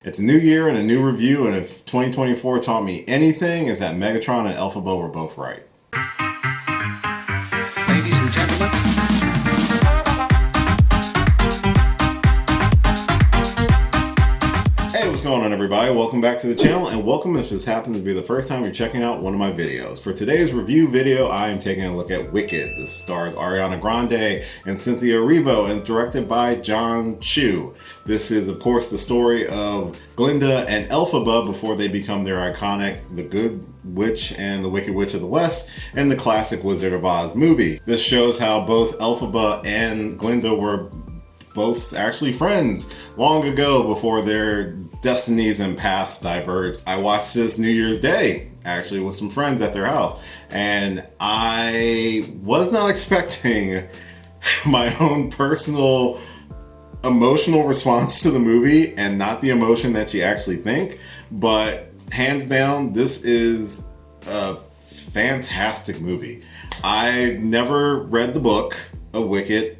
It's a new year and a new review, and if 2024 taught me anything, is that Megatron and Elphaba were both right. Ladies and gentlemen. Hey, what's going on, everybody? Welcome back to the channel, and welcome if this happens to be the first time you're checking out one of my videos. For today's review video, I am taking a look at Wicked. This stars Ariana Grande and Cynthia Erivo, and is directed by John Chu. This is, of course, the story of Glinda and Elphaba before they become their iconic The Good Witch and the Wicked Witch of the West and the classic Wizard of Oz movie. This shows how both Elphaba and Glinda were both actually friends long ago before their destinies and paths diverged. I watched this New Year's Day actually with some friends at their house, and I was not expecting my own personal emotional response to the movie and not the emotion that you actually think, but hands down, this is a fantastic movie. I've never read the book of Wicked,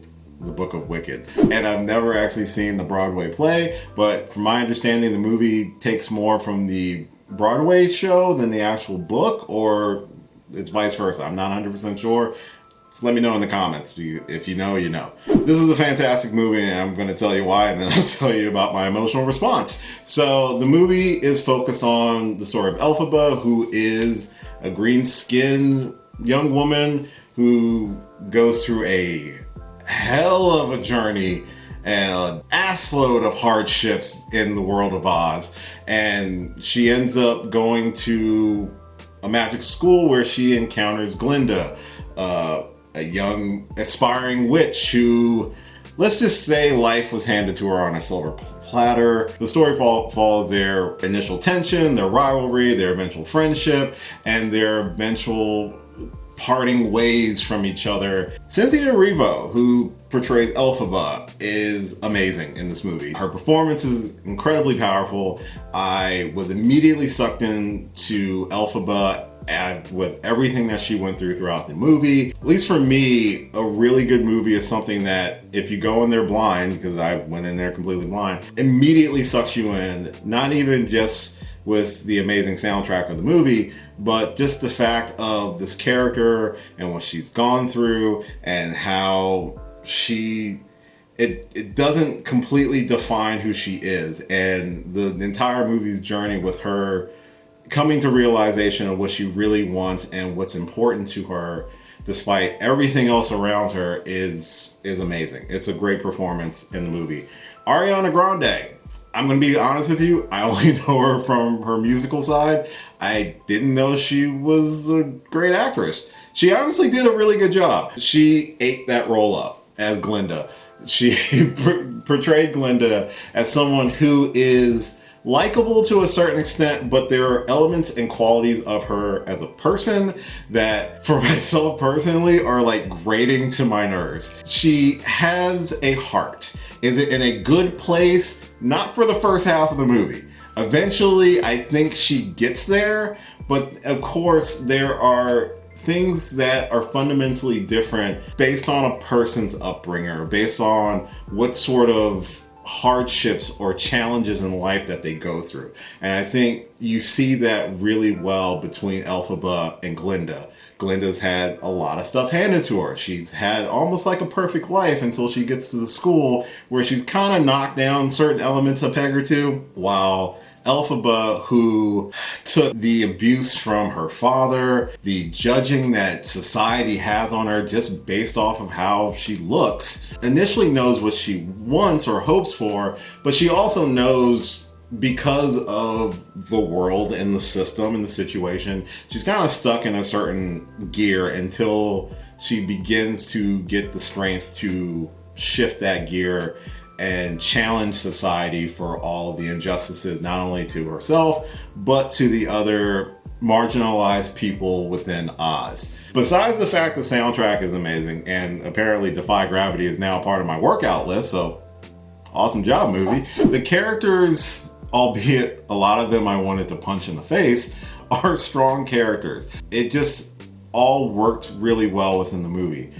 and I've never actually seen the Broadway play, but from my understanding, the movie takes more from the Broadway show than the actual book, or it's vice versa. I'm not 100% sure. Just let me know in the comments. If you know, you know. This is a fantastic movie, and I'm going to tell you why, and then I'll tell you about my emotional response. So the movie is focused on the story of Elphaba, who is a green-skinned young woman who goes through a hell of a journey and an assload of hardships in the world of Oz, and she ends up going to a magic school where she encounters Glinda, a young aspiring witch who, let's just say, life was handed to her on a silver platter. The story follows their initial tension, their rivalry, their eventual friendship, and their eventual parting ways from each other. Cynthia Erivo, who portrays Elphaba, is amazing in this movie. Her performance is incredibly powerful. I was immediately sucked into Elphaba with everything that she went throughout the movie. At least for me, a really good movie is something that if you go in there blind, because I went in there completely blind, immediately sucks you in, not even just with the amazing soundtrack of the movie, but just the fact of this character and what she's gone through and how it doesn't completely define who she is. And the entire movie's journey with her coming to realization of what she really wants and what's important to her, despite everything else around her, is amazing. It's a great performance in the movie. Ariana Grande, I'm going to be honest with you, I only know her from her musical side. I didn't know she was a great actress. She honestly did a really good job. She ate that role up as Glinda. She portrayed Glinda as someone who is likable to a certain extent, but there are elements and qualities of her as a person that, for myself personally, are like grating to my nerves. She has a heart. Is it in a good place? Not for the first half of the movie. Eventually, I think she gets there, but of course, there are things that are fundamentally different based on a person's upbringing, based on what sort of hardships or challenges in life that they go through. And I think you see that really well between Elphaba and Glinda. Glinda's had a lot of stuff handed to her. She's had almost like a perfect life until she gets to the school where she's kind of knocked down certain elements a peg or two, while Elphaba, who took the abuse from her father, the judging that society has on her just based off of how she looks, initially knows what she wants or hopes for, but she also knows, because of the world and the system and the situation, she's kind of stuck in a certain gear until she begins to get the strength to shift that gear and challenge society for all of the injustices, not only to herself, but to the other marginalized people within Oz. Besides the fact the soundtrack is amazing, and apparently Defy Gravity is now part of my workout list, so awesome job, movie. The characters, albeit a lot of them I wanted to punch in the face, are strong characters. It just all worked really well within the movie.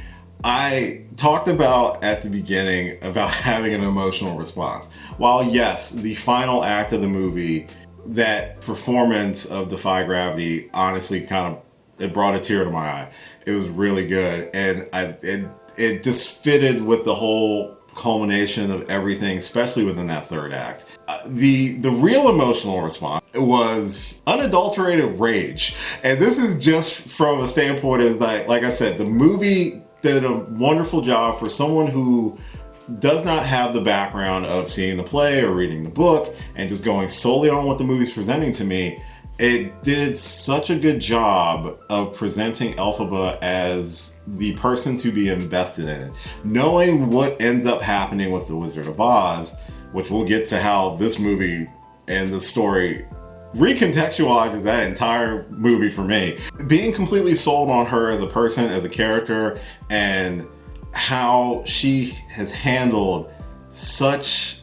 I talked about at the beginning about having an emotional response. While yes, the final act of the movie, that performance of Defy Gravity, honestly it brought a tear to my eye. It was really good, and it just fitted with the whole culmination of everything, especially within that third act. The real emotional response was unadulterated rage, and this is just from a standpoint of like I said, the movie did a wonderful job for someone who does not have the background of seeing the play or reading the book and just going solely on what the movie's presenting to me. It did such a good job of presenting Elphaba as the person to be invested in. Knowing what ends up happening with the Wizard of Oz, which we'll get to how this movie and the story recontextualizes that entire movie for me. Being completely sold on her as a person, as a character, and how she has handled such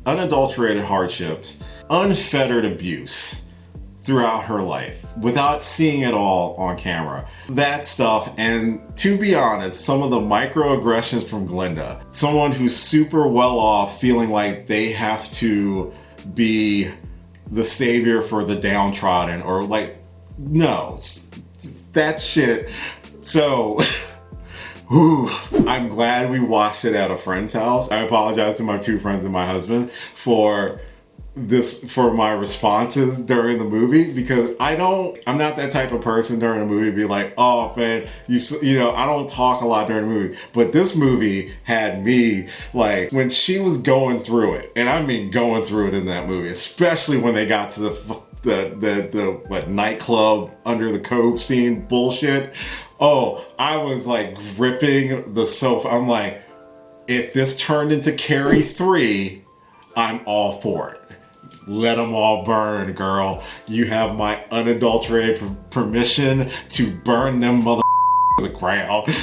unadulterated hardships, unfettered abuse throughout her life without seeing it all on camera. That stuff, and to be honest, some of the microaggressions from Glinda, someone who's super well off, feeling like they have to be the savior for the downtrodden, or like, no, that shit. So whew, I'm glad we watched it at a friend's house. I apologize to my two friends and my husband for my responses during the movie, because I'm not that type of person during a movie to be like, oh man, you know, I don't talk a lot during a movie. But this movie had me, like, when she was going through it, and I mean going through it in that movie, especially when they got to the nightclub under the cove scene bullshit. Oh, I was like gripping the sofa. I'm like, if this turned into Carrie 3, I'm all for it. Let them all burn, girl. You have my unadulterated permission to burn them mother to the ground.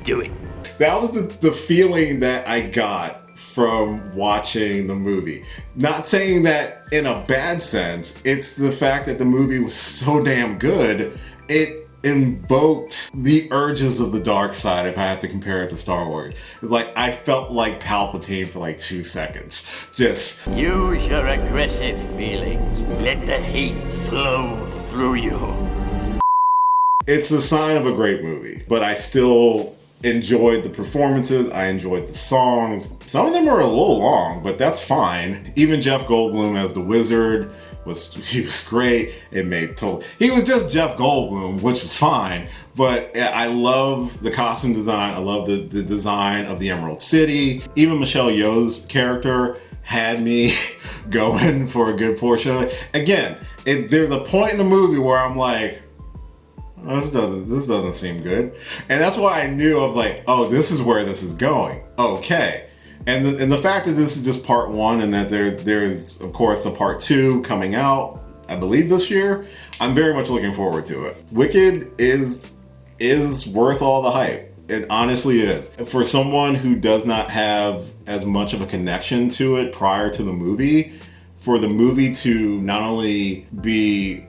Do it. That was the feeling that I got from watching the movie. Not saying that in a bad sense, it's the fact that the movie was so damn good, it invoked the urges of the dark side, if I have to compare it to Star Wars. It's like, I felt like Palpatine for like 2 seconds. Just use your aggressive feelings. Let the hate flow through you. It's a sign of a great movie, but I still enjoyed the performances. I enjoyed the songs. Some of them are a little long, but that's fine. Even Jeff Goldblum as the wizard he was great. He was just Jeff Goldblum, which is fine, but I love the costume design. I love the design of the Emerald City. Even Michelle Yeoh's character had me going for a good portion of it. Again, there's a point in the movie where I'm like, oh, this doesn't seem good. And that's why I knew, I was like, oh, this is where this is going. Okay. And the fact that this is just part 1, and that there is, of course, a part 2 coming out, I believe this year, I'm very much looking forward to it. Wicked is worth all the hype. It honestly is. For someone who does not have as much of a connection to it prior to the movie, for the movie to not only be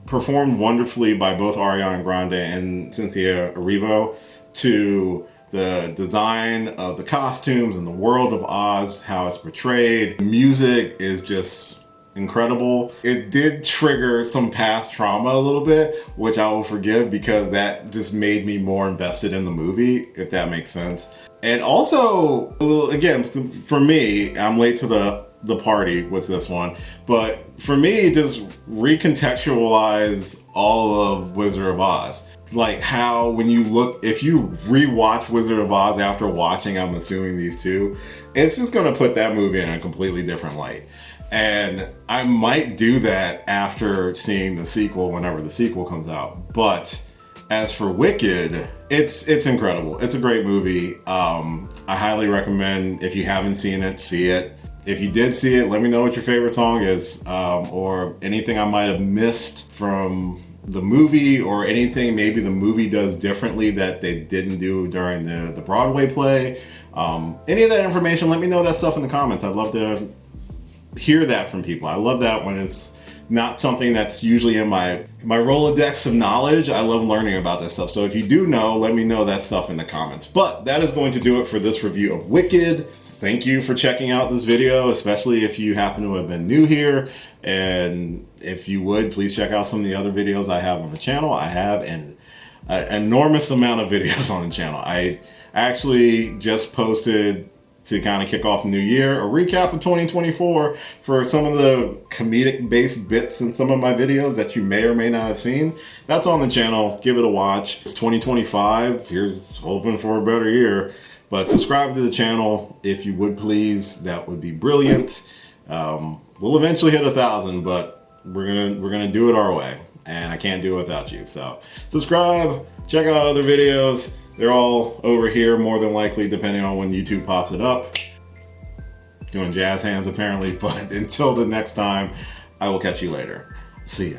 performed wonderfully by both Ariana Grande and Cynthia Erivo, to the design of the costumes and the world of Oz, how it's portrayed. The music is just incredible. It did trigger some past trauma a little bit, which I will forgive, because that just made me more invested in the movie, if that makes sense. And also, again, for me, I'm late to the party with this one, but for me, just recontextualize all of Wizard of Oz. Like how if you rewatch Wizard of Oz after watching, I'm assuming, these two, it's just gonna put that movie in a completely different light. And I might do that after seeing the sequel, whenever the sequel comes out. But as for Wicked, it's incredible. It's a great movie. I highly recommend, if you haven't seen it, see it. If you did see it, let me know what your favorite song is, or anything I might have missed from the movie, or anything maybe the movie does differently that they didn't do during the Broadway play. Any of that information, let me know that stuff in the comments. I'd love to hear that from people. I love that when it's not something that's usually in my Rolodex of knowledge. I love learning about this stuff. So if you do know, let me know that stuff in the comments. But that is going to do it for this review of Wicked. Thank you for checking out this video, especially if you happen to have been new here. And if you would, please check out some of the other videos I have on the channel. I have an enormous amount of videos on the channel. I actually just posted, to kind of kick off the new year, a recap of 2024 for some of the comedic based bits in some of my videos that you may or may not have seen. That's on the channel. Give it a watch. It's 2025. Here's hoping for a better year. But subscribe to the channel if you would, please. That would be brilliant. We'll eventually hit 1,000, but we're gonna do it our way, and I can't do it without you. So subscribe, check out other videos. They're all over here, more than likely, depending on when YouTube pops it up. Doing jazz hands apparently, but until the next time, I will catch you later. See ya.